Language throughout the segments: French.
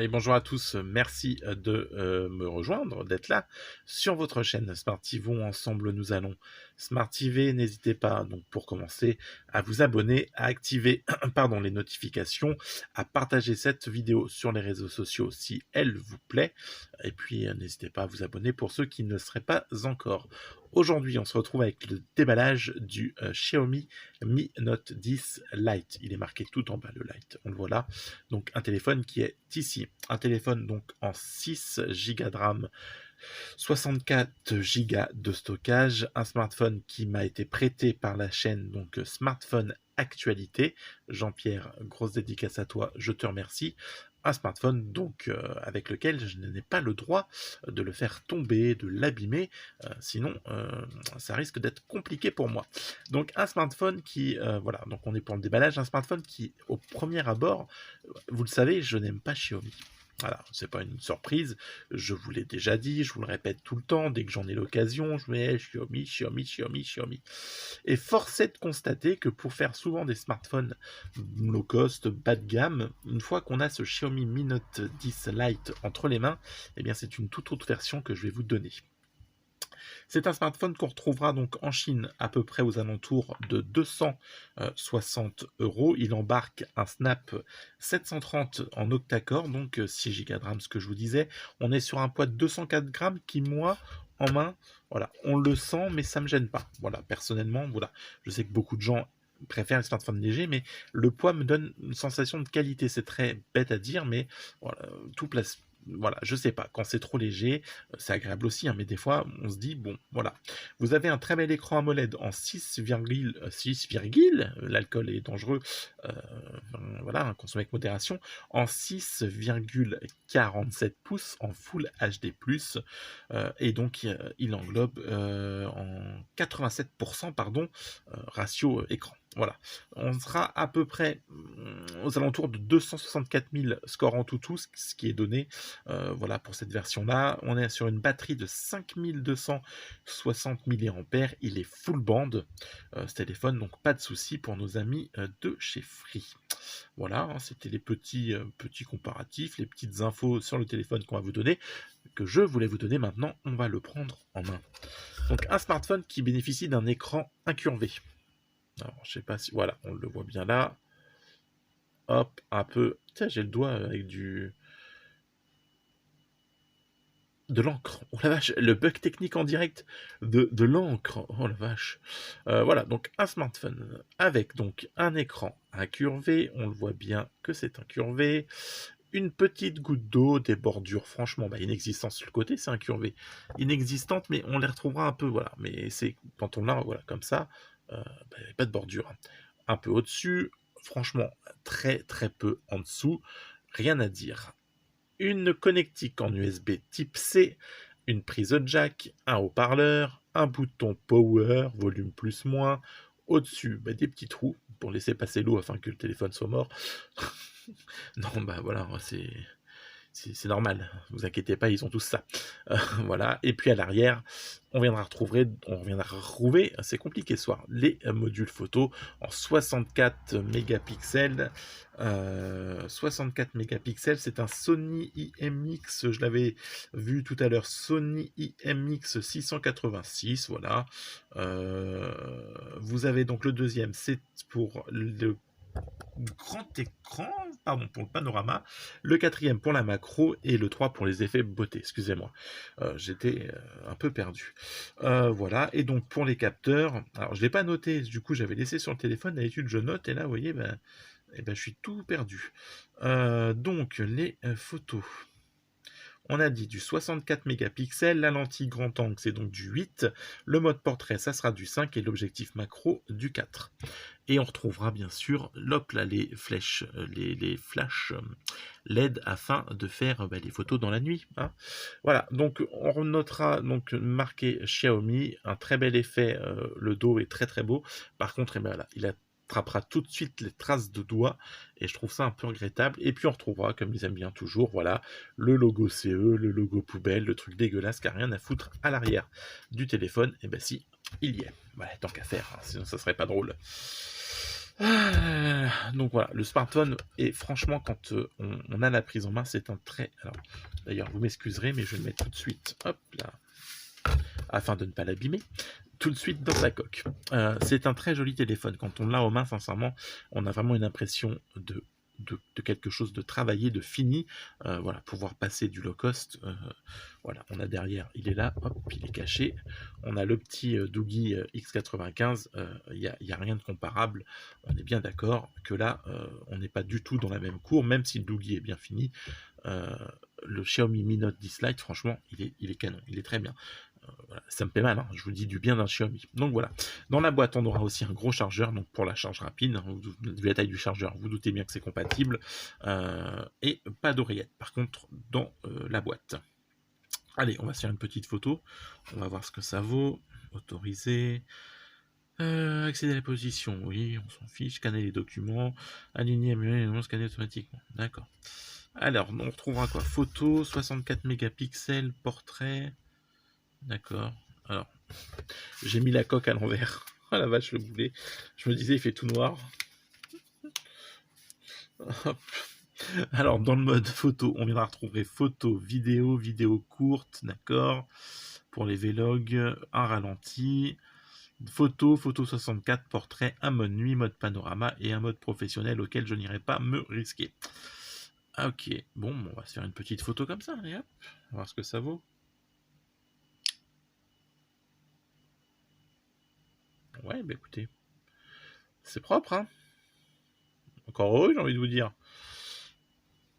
Allez, bonjour à tous, merci de me rejoindre, d'être là sur votre chaîne Smart TV. Ensemble, nous allons Smart TV. N'hésitez pas, donc pour commencer, à vous abonner, à activer pardon, les notifications, à partager cette vidéo sur les réseaux sociaux si elle vous plaît. Et puis, n'hésitez pas à vous abonner pour ceux qui ne le seraient pas encore. Aujourd'hui, on se retrouve avec le déballage du Xiaomi Mi Note 10 Lite. Il est marqué tout en bas, le Lite, on le voit là. Donc un téléphone qui est ici. Un téléphone donc en 6 Go de RAM, 64 Go de stockage. Un smartphone qui m'a été prêté par la chaîne donc Smartphone Actualité. Jean-Pierre, grosse dédicace à toi, je te remercie. Un smartphone donc avec lequel je n'ai pas le droit de le faire tomber, de l'abîmer, sinon ça risque d'être compliqué pour moi. Donc un smartphone qui, voilà, donc on est pour le déballage, un smartphone qui au premier abord, vous le savez, je n'aime pas Xiaomi. Voilà, c'est pas une surprise, je vous l'ai déjà dit, je vous le répète tout le temps, dès que j'en ai l'occasion, je mets Xiaomi, Xiaomi, Xiaomi, Xiaomi. Et force est de constater que pour faire souvent des smartphones low cost, bas de gamme, une fois qu'on a ce Xiaomi Mi Note 10 Lite entre les mains, eh bien c'est une toute autre version que je vais vous donner. C'est un smartphone qu'on retrouvera donc en Chine à peu près aux alentours de 260 €. Il embarque un Snap 730 en octa-core, donc 6 Go de RAM, ce que je vous disais. On est sur un poids de 204 grammes qui, moi, en main, voilà, on le sent, mais ça me gêne pas. Voilà, personnellement, voilà, je sais que beaucoup de gens préfèrent les smartphones légers, mais le poids me donne une sensation de qualité. C'est très bête à dire, mais voilà, tout place. Voilà, je sais pas, quand c'est trop léger, c'est agréable aussi, hein, mais des fois, on se dit, bon, voilà. Vous avez un très bel écran AMOLED en 6, l'alcool est dangereux, euh, voilà, hein, consommé avec modération, en 6,47 pouces en Full HD+, et donc il englobe en 87%, pardon, ratio écran. Voilà, on sera à peu près aux alentours de 264 000 scores en tout, ce qui est donné voilà pour cette version-là. On est sur une batterie de 5260 mAh. Il est full band, ce téléphone, donc pas de souci pour nos amis de chez Free. Voilà, hein, c'était les petits comparatifs, les petites infos sur le téléphone qu'on va vous donner, que je voulais vous donner maintenant. On va le prendre en main. Donc un smartphone qui bénéficie d'un écran incurvé. Alors, je sais pas si... Voilà, on le voit bien là. Hop, un peu... Tiens, j'ai le doigt avec de l'encre. Oh la vache, le bug technique en direct de l'encre. Oh la vache. Voilà, donc un smartphone avec donc un écran incurvé. On le voit bien que c'est incurvé. Une petite goutte d'eau, des bordures franchement inexistantes sur le côté, c'est incurvé. Inexistantes, mais on les retrouvera un peu, voilà. Mais c'est quand on l'a, voilà, comme ça, pas de bordure. Un peu au-dessus, franchement, très très peu en dessous, rien à dire. Une connectique en USB type C, une prise jack, un haut-parleur, un bouton power, volume plus moins, au-dessus des petits trous pour laisser passer l'eau afin que le téléphone soit mort. Non, voilà, c'est normal, vous inquiétez pas, ils ont tous ça. Voilà, et puis à l'arrière, on viendra retrouver, c'est compliqué ce soir, les modules photo en 64 mégapixels. 64 mégapixels, c'est un Sony IMX, je l'avais vu tout à l'heure, Sony IMX 686, voilà. Vous avez donc le deuxième, c'est pour le grand écran, pardon, pour le panorama, le quatrième pour la macro et le 3 pour les effets beauté, excusez-moi, j'étais un peu perdu. Voilà, et donc pour les capteurs, alors je l'ai pas noté, du coup j'avais laissé sur le téléphone, d'habitude je note, et là vous voyez, je suis tout perdu. Donc les photos. On a dit du 64 mégapixels, la lentille grand angle c'est donc du 8, le mode portrait ça sera du 5 et l'objectif macro du 4. Et on retrouvera bien sûr les flèches, les flashs LED afin de faire les photos dans la nuit. Hein. Voilà, donc on notera donc marqué Xiaomi, un très bel effet, le dos est très très beau. Par contre, voilà, il attrapera tout de suite les traces de doigts et je trouve ça un peu regrettable. Et puis on retrouvera, comme ils aiment bien toujours, voilà, le logo CE, le logo poubelle, le truc dégueulasse qui n'a rien à foutre à l'arrière du téléphone. Et si, il y est. Voilà, tant qu'à faire, hein, sinon ça serait pas drôle. Donc voilà, le smartphone, et franchement, quand on a la prise en main, c'est un très... Alors, d'ailleurs, vous m'excuserez, mais je vais le mettre tout de suite, hop là, afin de ne pas l'abîmer, tout de suite dans sa coque. C'est un très joli téléphone. Quand on l'a aux mains, sincèrement, on a vraiment une impression de quelque chose de travaillé, de fini. Voilà, pouvoir passer du low cost. Voilà, on a derrière, il est là, hop, il est caché. On a le petit Doogie X95. Il n'y a rien de comparable. On est bien d'accord que là, on n'est pas du tout dans la même cour, même si le Doogie est bien fini. Le Xiaomi Mi Note 10 Lite, franchement, il est canon, il est très bien. Voilà, ça me fait mal, hein, je vous dis du bien d'un Xiaomi. Donc voilà, dans la boîte, on aura aussi un gros chargeur, donc pour la charge rapide, hein, vu la taille du chargeur, vous doutez bien que c'est compatible, et pas d'oreillette, par contre, dans la boîte. Allez, on va se faire une petite photo, on va voir ce que ça vaut, autoriser, accéder à la position, oui, on s'en fiche, scanner les documents, aligner, non, scanner automatiquement, d'accord. Alors, on retrouvera quoi? Photo, 64 mégapixels, portrait, d'accord. Alors, j'ai mis la coque à l'envers. Oh la vache, le boulet. Je me disais, il fait tout noir. Hop. Alors, dans le mode photo, on viendra retrouver photo, vidéo courte, d'accord. Pour les vlogs, un ralenti. Photo 64, portrait, un mode nuit, mode panorama et un mode professionnel auquel je n'irai pas me risquer. Ah, ok, bon, on va se faire une petite photo comme ça, et hop, on va voir ce que ça vaut. Ouais, bah écoutez, c'est propre, hein. Encore heureux, j'ai envie de vous dire.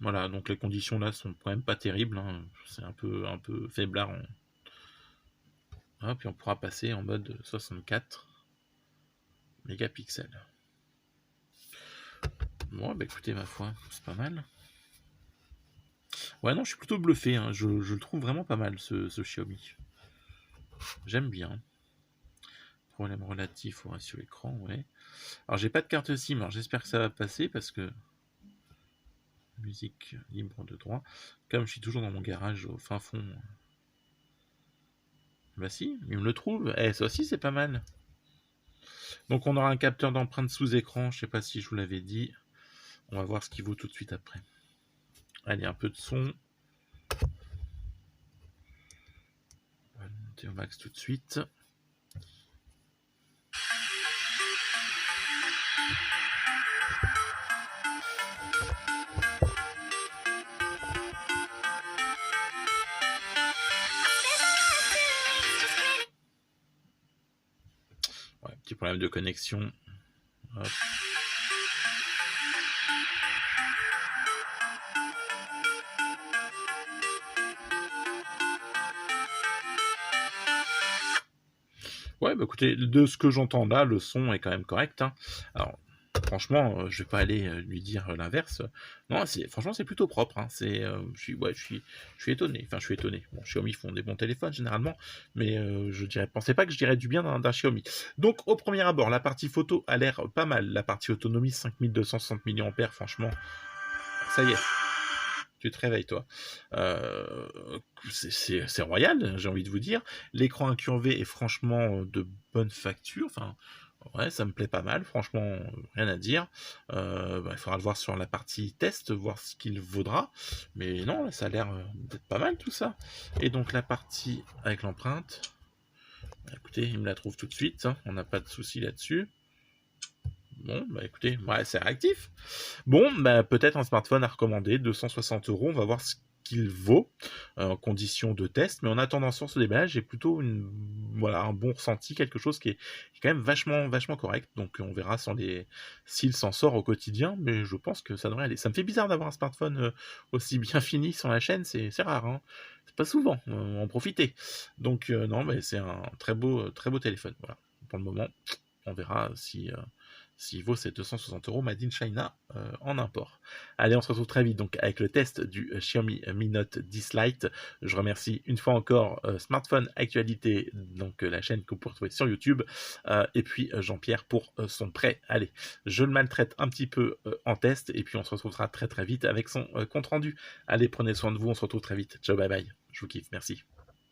Voilà, donc les conditions là sont quand même pas terribles, hein. C'est un peu faiblard. Puis on pourra passer en mode 64 mégapixels. Bon, bah écoutez, ma foi, c'est pas mal. Ouais, non, je suis plutôt bluffé, hein. Je le trouve vraiment pas mal, ce Xiaomi. J'aime bien. Problème relatif au ratio écran, ouais. Alors, j'ai pas de carte SIM, alors j'espère que ça va passer parce que. Musique libre de droit. Comme je suis toujours dans mon garage au fin fond. Bah si, il me le trouve. Ça aussi, c'est pas mal. Donc, on aura un capteur d'empreinte sous écran. Je sais pas si je vous l'avais dit. On va voir ce qu'il vaut tout de suite après. Allez, un peu de son. On va le monter au max tout de suite. Ouais, petit problème de connexion. Hop. Ouais, bah écoutez, de ce que j'entends là, le son est quand même correct, hein. Alors, franchement, je vais pas aller lui dire l'inverse. Non, franchement, c'est plutôt propre, hein. Je suis étonné. Enfin, je suis étonné. Bon, Xiaomi font des bons téléphones généralement, mais pensais pas que je dirais du bien d'un Xiaomi. Donc, au premier abord, la partie photo a l'air pas mal. La partie autonomie, 5260 mAh, franchement, ça y est. Tu te réveilles, toi. C'est royal, j'ai envie de vous dire. L'écran incurvé est franchement de bonne facture. Enfin, ouais, ça me plaît pas mal. Franchement, rien à dire. Il faudra le voir sur la partie test, voir ce qu'il vaudra. Mais non, là, ça a l'air d'être pas mal tout ça. Et donc, la partie avec l'empreinte. Écoutez, il me la trouve tout de suite. Hein. On n'a pas de souci là-dessus. Bon, bah écoutez, ouais, c'est réactif. Bon, bah peut-être un smartphone à recommander, 260 €, on va voir ce qu'il vaut en condition de test. Mais en attendant sur ce déballage, j'ai plutôt un bon ressenti, quelque chose qui est quand même vachement correct. Donc on verra s'il s'en sort au quotidien, mais je pense que ça devrait aller. Ça me fait bizarre d'avoir un smartphone aussi bien fini sur la chaîne, c'est rare, hein. C'est pas souvent, en profiter. Donc non, mais c'est un très beau téléphone. Voilà. Pour le moment, on verra s'il vaut ces 260 € Made in China en import. Allez, on se retrouve très vite donc avec le test du Xiaomi Mi Note 10 Lite. Je remercie une fois encore Smartphone Actualité, donc la chaîne que vous pouvez retrouver sur YouTube, et puis Jean-Pierre pour son prêt. Allez, je le maltraite un petit peu en test, et puis on se retrouvera très vite avec son compte rendu. Allez, prenez soin de vous, on se retrouve très vite. Ciao, bye bye. Je vous kiffe, merci.